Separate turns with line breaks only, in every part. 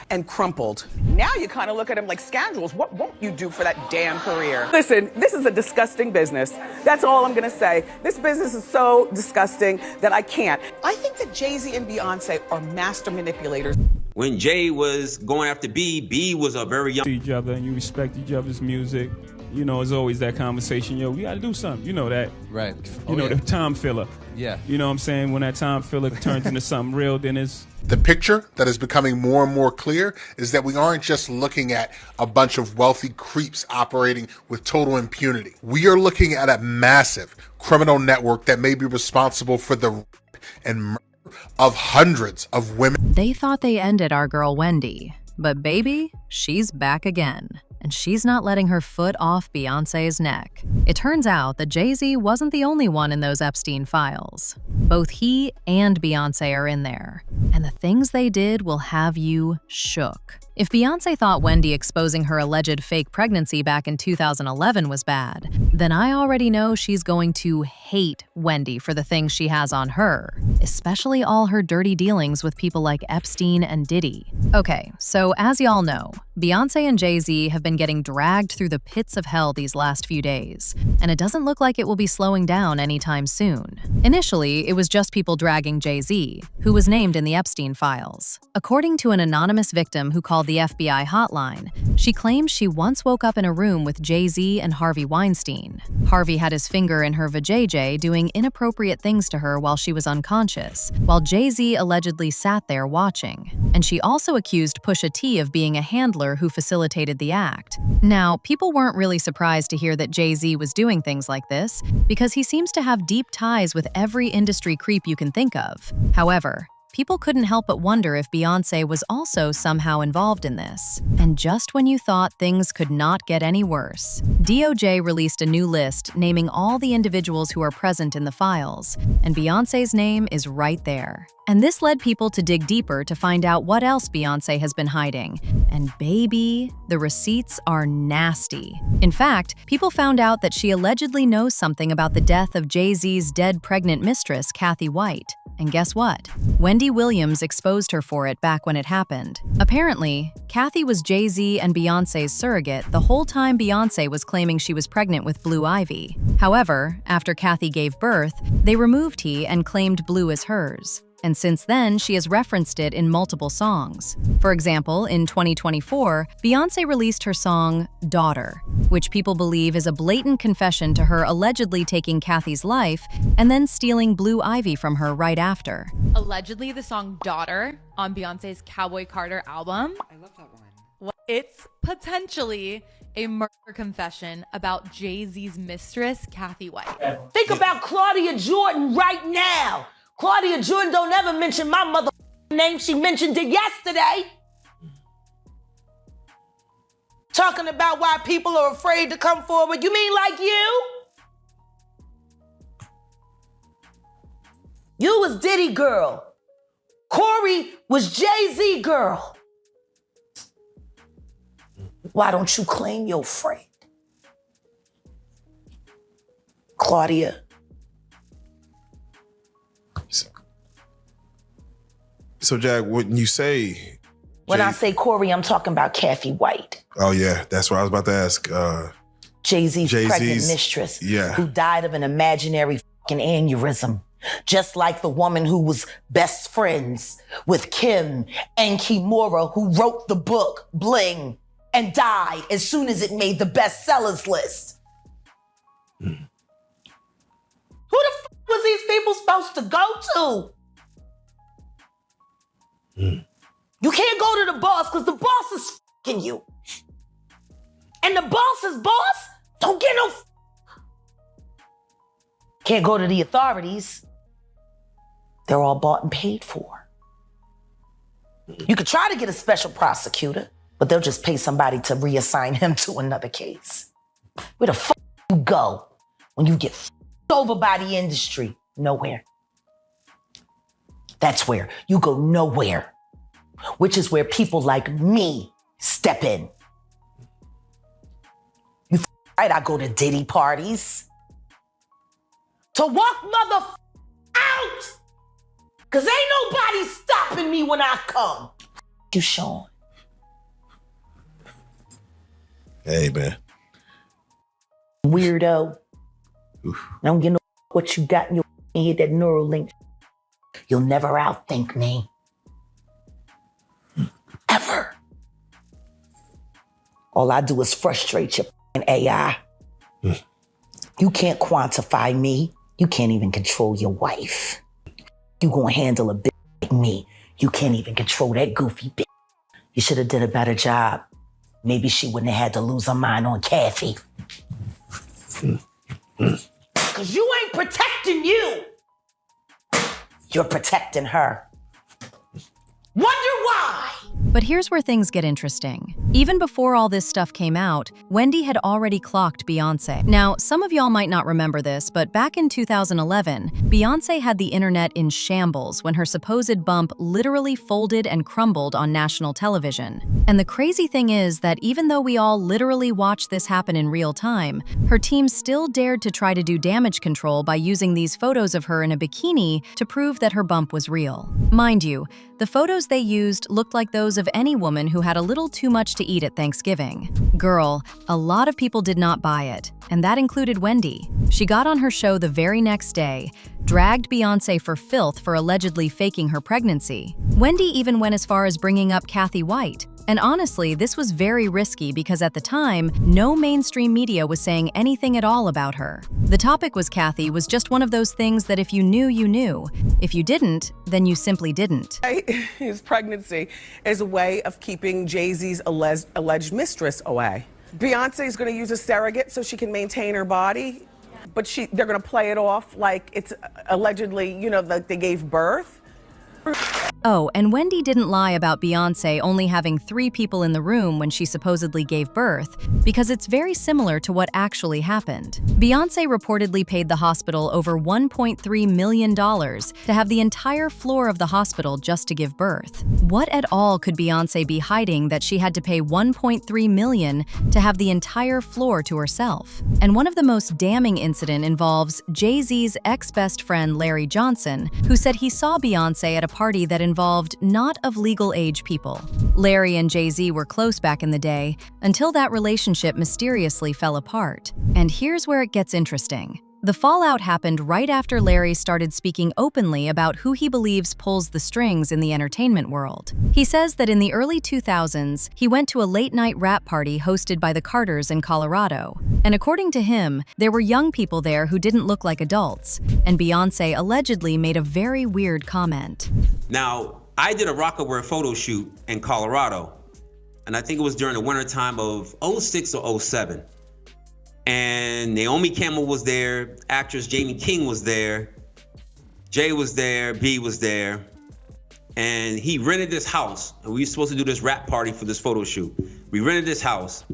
and crumpled. Now you kind of look at them like scoundrels. What won't you do for that damn career? Listen, this is a disgusting business. That's all I'm gonna say. This business is so disgusting that I can't. I think that Jay-Z and Beyonce are master manipulators.
When Jay was going after B was a very young...
each other and you respect each other's music. You know, it's always that conversation, yo, we gotta do something. You know that.
Right.
You know, the time filler.
Yeah.
You know what I'm saying? When that time filler turns into something real, then it's...
The picture that is becoming more and more clear is that we aren't just looking at a bunch of wealthy creeps operating with total impunity. We are looking at a massive criminal network that may be responsible for the rape and murder of hundreds of women.
They thought they ended our girl Wendy, but baby, she's back again. And she's not letting her foot off Beyoncé's neck. It turns out that Jay-Z wasn't the only one in those Epstein files. Both he and Beyoncé are in there, and the things they did will have you shook. If Beyoncé thought Wendy exposing her alleged fake pregnancy back in 2011 was bad, then I already know she's going to hate Wendy for the things she has on her, especially all her dirty dealings with people like Epstein and Diddy. Okay, so as y'all know, Beyoncé and Jay-Z have been getting dragged through the pits of hell these last few days, and it doesn't look like it will be slowing down anytime soon. Initially, it was just people dragging Jay-Z, who was named in the Epstein files. According to an anonymous victim who called the FBI hotline, she claims she once woke up in a room with Jay-Z and Harvey Weinstein. Harvey had his finger in her vajayjay doing inappropriate things to her while she was unconscious, while Jay-Z allegedly sat there watching. And she also accused Pusha T of being a handler who facilitated the act. Now, people weren't really surprised to hear that Jay-Z was doing things like this, because he seems to have deep ties with every industry creep you can think of. However, people couldn't help but wonder if Beyoncé was also somehow involved in this. And just when you thought things could not get any worse, DOJ released a new list naming all the individuals who are present in the files, and Beyoncé's name is right there. And this led people to dig deeper to find out what else Beyoncé has been hiding. And baby, the receipts are nasty. In fact, people found out that she allegedly knows something about the death of Jay-Z's dead pregnant mistress, Kathy White. And guess what? Wendy Williams exposed her for it back when it happened. Apparently, Kathy was Jay-Z and Beyoncé's surrogate the whole time Beyoncé was claiming she was pregnant with Blue Ivy. However, after Kathy gave birth, they removed he and claimed Blue as hers. And since then, she has referenced it in multiple songs. For example, in 2024, Beyoncé released her song, Daughter, which people believe is a blatant confession to her allegedly taking Kathy's life and then stealing Blue Ivy from her right after.
Allegedly, the song Daughter on Beyoncé's Cowboy Carter album.
I love that one.
It's potentially a murder confession about Jay-Z's mistress, Kathy White.
Think about Claudia Jordan right now. Claudia Jordan don't ever mention my mother name. She mentioned it yesterday. Talking about why people are afraid to come forward. You mean like you? You was Diddy girl. Corey was Jay-Z girl. Why don't you claim your friend? Claudia.
So, Jack, when you say...
When I say Corey, I'm talking about Kathy White.
Oh, yeah. That's what I was about to ask.
Jay-Z's pregnant mistress.
Yeah.
Who died of an imaginary fucking aneurysm. Just like the woman who was best friends with Kim and Kimura, who wrote the book Bling and died as soon as it made the bestsellers list. Who the fuck was these people supposed to go to? You can't go to the boss because the boss is fucking you. And the boss's boss don't get no Can't go to the authorities. They're all bought and paid for. You could try to get a special prosecutor, but they'll just pay somebody to reassign him to another case. Where the fuck you go when you get over by the industry? Nowhere. That's where you go nowhere, which is where people like me step in. You right, I go to Diddy parties to walk mother out, cause ain't nobody stopping me when I come. You Sean,
Hey, man.
Weirdo. I don't get no what you got in your head, that neural link. You'll never outthink me. Ever. All I do is frustrate your AI. You can't quantify me. You can't even control your wife. You gonna handle a bitch like me. You can't even control that goofy bitch. You should have did a better job. Maybe she wouldn't have had to lose her mind on Kathy. Because you ain't protecting you. You're protecting her. Wonder why?
But here's where things get interesting. Even before all this stuff came out, Wendy had already clocked Beyoncé. Now, some of y'all might not remember this, but back in 2011, Beyoncé had the internet in shambles when her supposed bump literally folded and crumbled on national television. And the crazy thing is that even though we all literally watched this happen in real time, her team still dared to try to do damage control by using these photos of her in a bikini to prove that her bump was real. Mind you, the photos they used looked like those of any woman who had a little too much to eat at Thanksgiving. Girl, a lot of people did not buy it, and that included Wendy. She got on her show the very next day, dragged Beyoncé for filth for allegedly faking her pregnancy. Wendy even went as far as bringing up Kathy White. And honestly, this was very risky because at the time, no mainstream media was saying anything at all about her. The topic was Kathy was just one of those things that if you knew, you knew. If you didn't, then you simply didn't.
His pregnancy is a way of keeping Jay-Z's alleged mistress away. Beyonce is going to use a surrogate so she can maintain her body, but they're going to play it off like it's allegedly, like they gave birth.
Oh, and Wendy didn't lie about Beyoncé only having 3 people in the room when she supposedly gave birth, because it's very similar to what actually happened. Beyoncé reportedly paid the hospital over $1.3 million to have the entire floor of the hospital just to give birth. What at all could Beyoncé be hiding that she had to pay $1.3 million to have the entire floor to herself? And one of the most damning incidents involves Jay-Z's ex-best friend Larry Johnson, who said he saw Beyoncé at a party that involved not of legal age people. Larry and Jay-Z were close back in the day, until that relationship mysteriously fell apart. And here's where it gets interesting. The fallout happened right after Larry started speaking openly about who he believes pulls the strings in the entertainment world. He says that in the early 2000s, he went to a late-night rap party hosted by the Carters in Colorado. And according to him, there were young people there who didn't look like adults, and Beyoncé allegedly made a very weird comment.
Now, I did a Rockaware photo shoot in Colorado, and I think it was during the wintertime of 06 or 07. And Naomi Campbell was there, actress Jamie King was there, Jay was there, B was there, and he rented this house, and we were supposed to do this rap party for this photo shoot. We rented this house,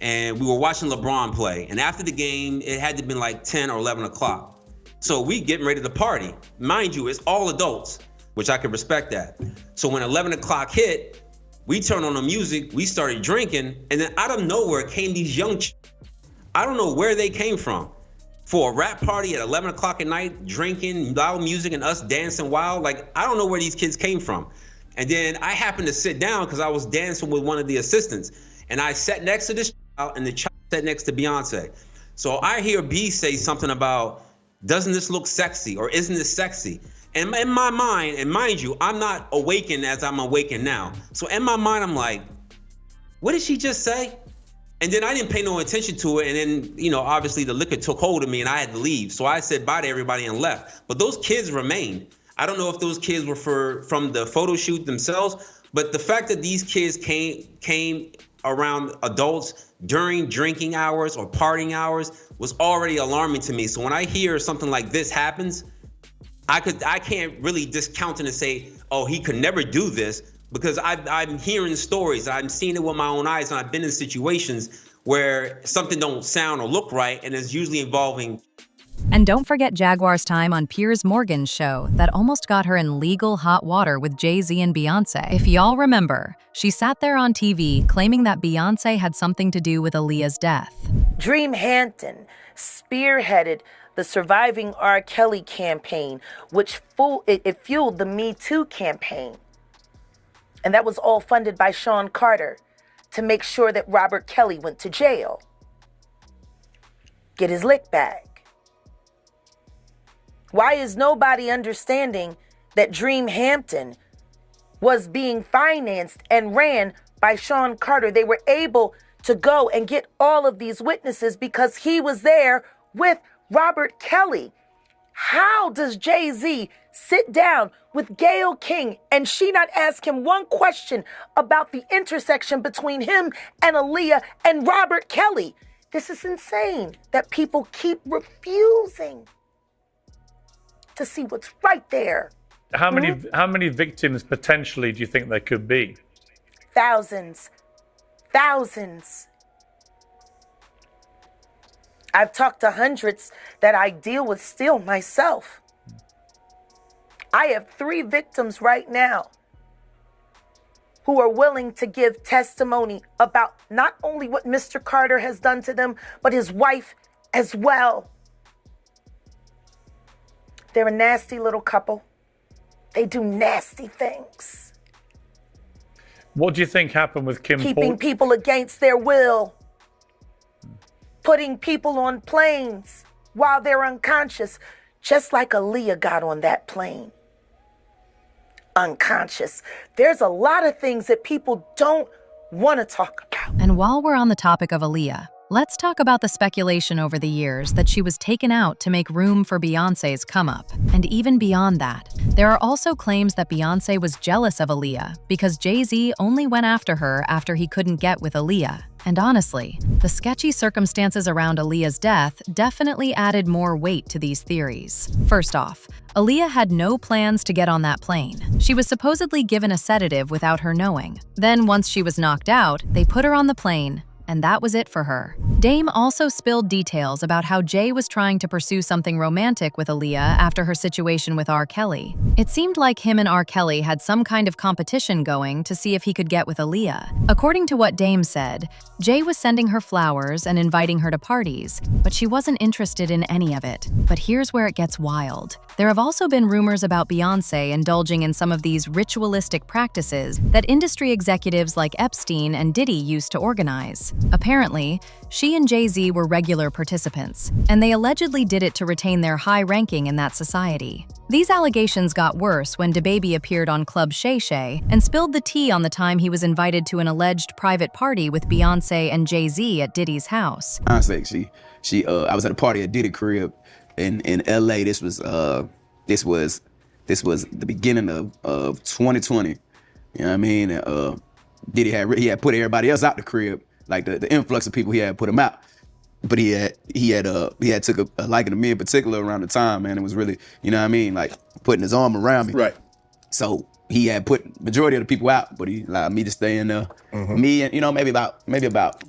and we were watching LeBron play, and after the game, it had to be like 10 or 11 o'clock. So we getting ready to party. Mind you, it's all adults, which I could respect that. So when 11 o'clock hit, we turned on the music, we started drinking, and then out of nowhere came these young I don't know where they came from. For a rap party at 11 o'clock at night, drinking, loud music, and us dancing wild. Like, I don't know where these kids came from. And then I happened to sit down because I was dancing with one of the assistants. And I sat next to this child, and the child sat next to Beyonce. So I hear B say something about, doesn't this look sexy? Or isn't this sexy? And in my mind, and mind you, I'm not awakened as I'm awakened now. So in my mind, I'm like, what did she just say? And then I didn't pay no attention to it. And then, obviously the liquor took hold of me and I had to leave. So I said bye to everybody and left. But those kids remained. I don't know if those kids were from the photo shoot themselves, but the fact that these kids came around adults during drinking hours or partying hours was already alarming to me. So when I hear something like this happens, I can't really discount it and say, oh, he could never do this. Because I'm hearing stories, I'm seeing it with my own eyes, and I've been in situations where something don't sound or look right, and it's usually involving.
And don't forget Jaguar's time on Piers Morgan's show that almost got her in legal hot water with Jay-Z and Beyoncé. If y'all remember, she sat there on TV claiming that Beyoncé had something to do with Aaliyah's death.
Dream Hampton spearheaded the Surviving R. Kelly campaign, which fueled the Me Too campaign. And that was all funded by Sean Carter. to make sure that Robert Kelly went to jail. Get his lick back. Why is nobody understanding that Dream Hampton was being financed and ran by Sean Carter? They were able to go and get all of these witnesses because he was there with Robert Kelly. How does Jay-Z sit down with Gayle King and she not ask him one question about the intersection between him and Aaliyah and Robert Kelly? This is insane that people keep refusing to see what's right there.
How many victims potentially do you think there could be?
Thousands. Thousands. I've talked to hundreds that I deal with still myself. I have 3 victims right now who are willing to give testimony about not only what Mr. Carter has done to them, but his wife as well. They're a nasty little couple. They do nasty things.
What do you think happened with Kim
Keeping people against their will. Putting people on planes while they're unconscious, just like Aaliyah got on that plane. Unconscious. There's a lot of things that people don't want to talk about.
And while we're on the topic of Aaliyah, let's talk about the speculation over the years that she was taken out to make room for Beyoncé's come-up. And even beyond that, there are also claims that Beyoncé was jealous of Aaliyah because Jay-Z only went after her after he couldn't get with Aaliyah. And honestly, the sketchy circumstances around Aaliyah's death definitely added more weight to these theories. First off, Aaliyah had no plans to get on that plane. She was supposedly given a sedative without her knowing. Then once she was knocked out, they put her on the plane, and that was it for her. Dame also spilled details about how Jay was trying to pursue something romantic with Aaliyah after her situation with R. Kelly. It seemed like him and R. Kelly had some kind of competition going to see if he could get with Aaliyah. According to what Dame said, Jay was sending her flowers and inviting her to parties, but she wasn't interested in any of it. But here's where it gets wild. There have also been rumors about Beyoncé indulging in some of these ritualistic practices that industry executives like Epstein and Diddy used to organize. Apparently, she and Jay-Z were regular participants, and they allegedly did it to retain their high ranking in that society. These allegations got worse when DaBaby appeared on Club Shay Shay and spilled the tea on the time he was invited to an alleged private party with Beyoncé and Jay-Z at Diddy's house.
Honestly, I was at a party at Diddy crib in LA. This was the beginning of 2020. You know what I mean? Diddy had put everybody else out the crib. Like the influx of people, he had put him out, but he had took a liking to me in particular around the time, man. It was really, you know what I mean, like putting his arm around me.
Right.
So he had put majority of the people out, but he allowed me to stay in there. Mm-hmm. Me and maybe about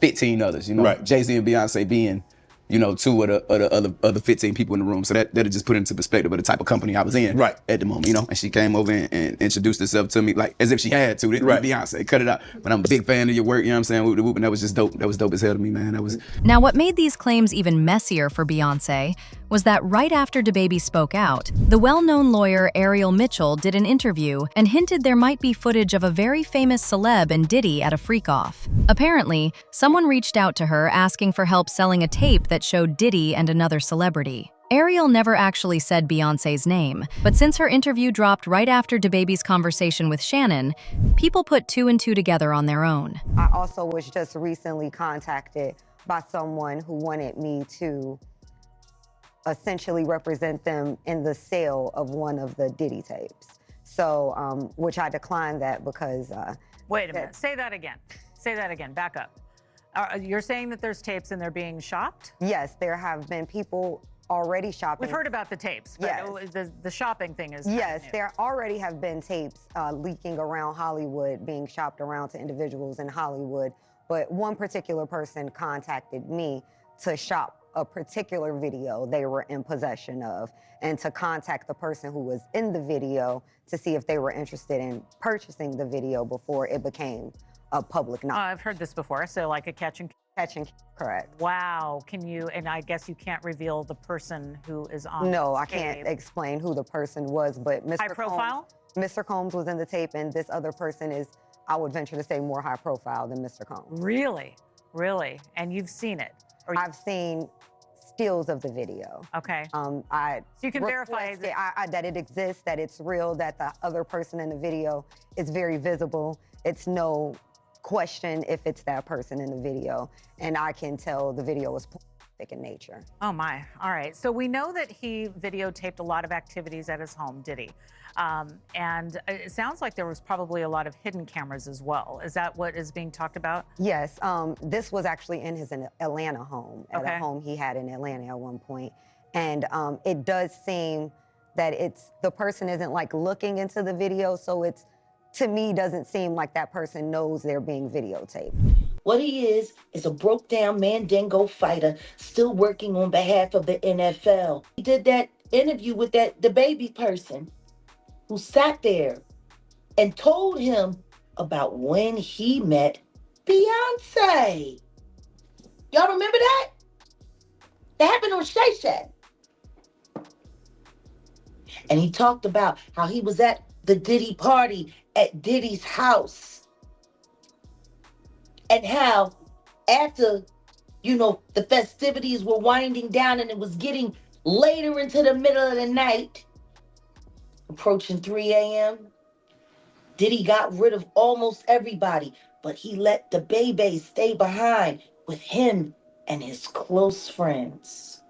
15 others.
Right.
Jay-Z and Beyonce being 2 of the other 15 people in the room. So that'll just put into perspective of the type of company I was in at the moment, And she came over and introduced herself to me like as if she had to. Right. Beyonce, cut it out. But I'm a big fan of your work, you know what I'm saying? Whoop, whoop, and that was just dope. That was dope as hell to me, man.
Now, what made these claims even messier for Beyoncé was that right after DaBaby spoke out, the well-known lawyer Ariel Mitchell did an interview and hinted there might be footage of a very famous celeb and Diddy at a freak-off. Apparently, someone reached out to her asking for help selling a tape that showed Diddy and another celebrity. Ariel never actually said Beyoncé's name, but since her interview dropped right after DaBaby's conversation with Shannon, people put 2 and 2 together on their own.
I also was just recently contacted by someone who wanted me to essentially represent them in the sale of one of the Diddy tapes. So, which I declined that because...
Wait a minute, say that again. Say that again, back up. You're saying that there's tapes and they're being shopped?
Yes, there have been people already shopping.
We've heard about the tapes, but
yes.
The shopping thing is...
Yes, there already have been tapes leaking around Hollywood, being shopped around to individuals in Hollywood, but one particular person contacted me to shop a particular video they were in possession of and to contact the person who was in the video to see if they were interested in purchasing the video before it became a public knowledge.
I've heard this before, so like a catch and
correct.
Wow, and I guess you can't reveal the person who is on
No, I
tape.
can't explain who the person was, but
High profile?
Mr. Combs was in the tape and this other person is I would venture to say, more high profile than Mr. Combs.
Really? Really? And you've seen it?
I've seen stills of the video.
Okay.
So
you can verify
that it exists, that it's real, that the other person in the video is very visible. It's no question if it's that person in the video. And I can tell the video is pornographic in nature.
Oh my, all right. So we know that he videotaped a lot of activities at his home, did he? And it sounds like there was probably a lot of hidden cameras as well. Is that what is being talked about?
Yes, this was actually in his Atlanta home, at a home he had in Atlanta at one point. And it does seem that the person isn't like looking into the video, so to me, doesn't seem like that person knows they're being videotaped.
What he is a broke down Mandingo fighter still working on behalf of the NFL. He did that interview with the baby person who sat there and told him about when he met Beyonce. Y'all remember that? That happened on Shay Shay. And he talked about how he was at the Diddy party at Diddy's house. And how after, the festivities were winding down and it was getting later into the middle of the night, approaching 3 a.m., Diddy got rid of almost everybody, but he let the baby stay behind with him and his close friends.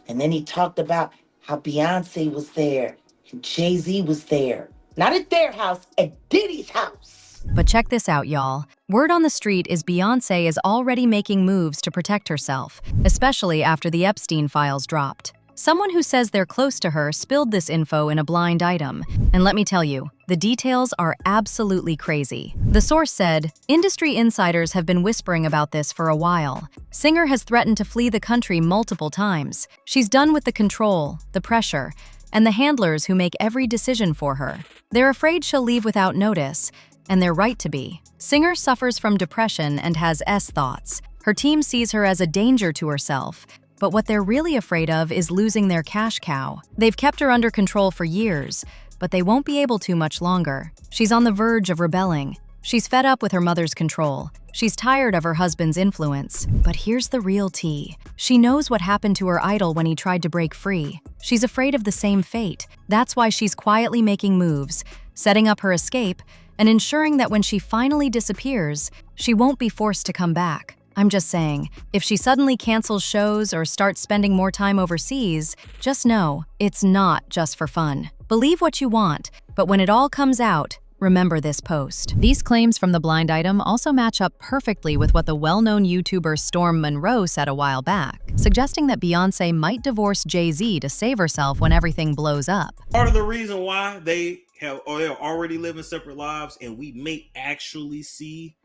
And then he talked about how Beyonce was there and Jay-Z was there. Not at their house, at Diddy's house.
But check this out, y'all. Word on the street is Beyoncé is already making moves to protect herself, especially after the Epstein files dropped. Someone who says they're close to her spilled this info in a blind item. And let me tell you, the details are absolutely crazy. The source said, industry insiders have been whispering about this for a while. Singer has threatened to flee the country multiple times. She's done with the control, the pressure, and the handlers who make every decision for her. They're afraid she'll leave without notice, and they're right to be. Singer suffers from depression and has S-thoughts. Her team sees her as a danger to herself, but what they're really afraid of is losing their cash cow. They've kept her under control for years, but they won't be able to much longer. She's on the verge of rebelling. She's fed up with her mother's control. She's tired of her husband's influence. But here's the real tea. She knows what happened to her idol when he tried to break free. She's afraid of the same fate. That's why she's quietly making moves, setting up her escape, and ensuring that when she finally disappears, she won't be forced to come back. I'm just saying, if she suddenly cancels shows or starts spending more time overseas, just know, it's not just for fun. Believe what you want, but when it all comes out, remember this post. These claims from the blind item also match up perfectly with what the well-known YouTuber Storm Monroe said a while back, suggesting that Beyoncé might divorce Jay-Z to save herself when everything blows up.
Part of the reason why they're already living separate lives, and we may actually see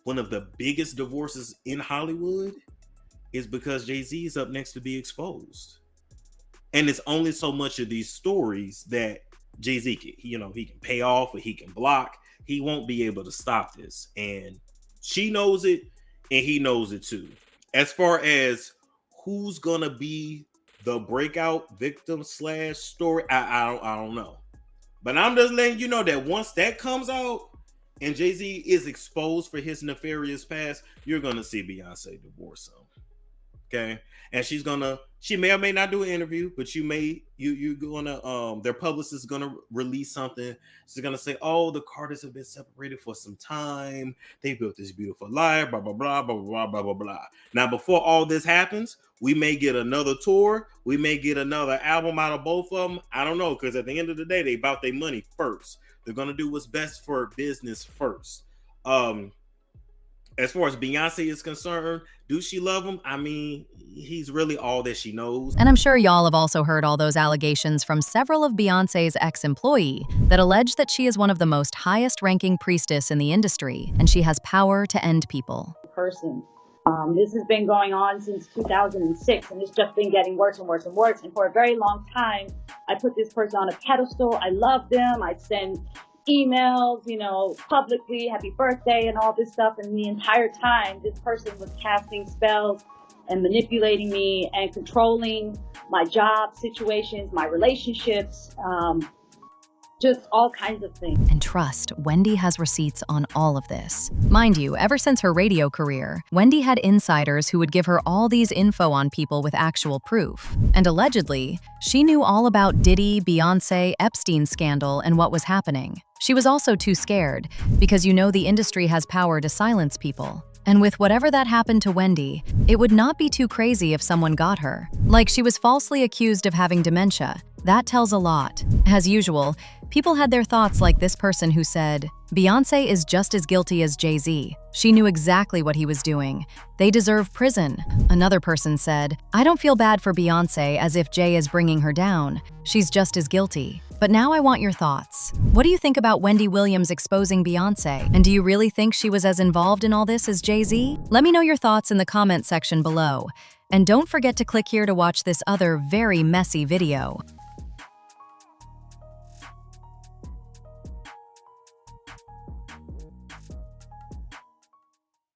one of the biggest divorces in Hollywood, is because Jay-Z is up next to be exposed. And it's only so much of these stories that Jay-Z can, he can pay off or he can block. He won't be able to stop this. And she knows it and he knows it too. As far as who's gonna be the breakout victim / story, I don't know. But I'm just letting you know that once that comes out and Jay-Z is exposed for his nefarious past, you're gonna see Beyonce divorce him. Okay, and she may or may not do an interview, but you're gonna their publicist is gonna release something. She's gonna say, "Oh, the Carters have been separated for some time. They built this beautiful life, blah blah blah blah blah blah blah blah." Now, before all this happens, we may get another tour. We may get another album out of both of them. I don't know, because at the end of the day, they about their money first. They're gonna do what's best for business first. As far as Beyonce is concerned, do she love him? I mean, he's really all that she knows.
And I'm sure y'all have also heard all those allegations from several of Beyonce's ex-employees that allege that she is one of the most highest-ranking priestess in the industry, and she has power to end people.
Person. This has been going on since 2006, and it's just been getting worse and worse and worse. And for a very long time, I put this person on a pedestal. I love them. I'd send emails, publicly, happy birthday and all this stuff. And the entire time, this person was casting spells and manipulating me and controlling my job situations, my relationships. just all kinds of things.
And trust, Wendy has receipts on all of this. Mind you, ever since her radio career, Wendy had insiders who would give her all these info on people with actual proof. And allegedly, she knew all about Diddy, Beyonce, Epstein scandal, and what was happening. She was also too scared, because you know the industry has power to silence people. And with whatever that happened to Wendy, it would not be too crazy if someone got her. Like she was falsely accused of having dementia. That tells a lot. As usual, people had their thoughts like this person who said, Beyoncé is just as guilty as Jay-Z. She knew exactly what he was doing. They deserve prison. Another person said, I don't feel bad for Beyoncé as if Jay is bringing her down. She's just as guilty. But now I want your thoughts. What do you think about Wendy Williams exposing Beyoncé? And do you really think she was as involved in all this as Jay-Z? Let me know your thoughts in the comment section below. And don't forget to click here to watch this other very messy video.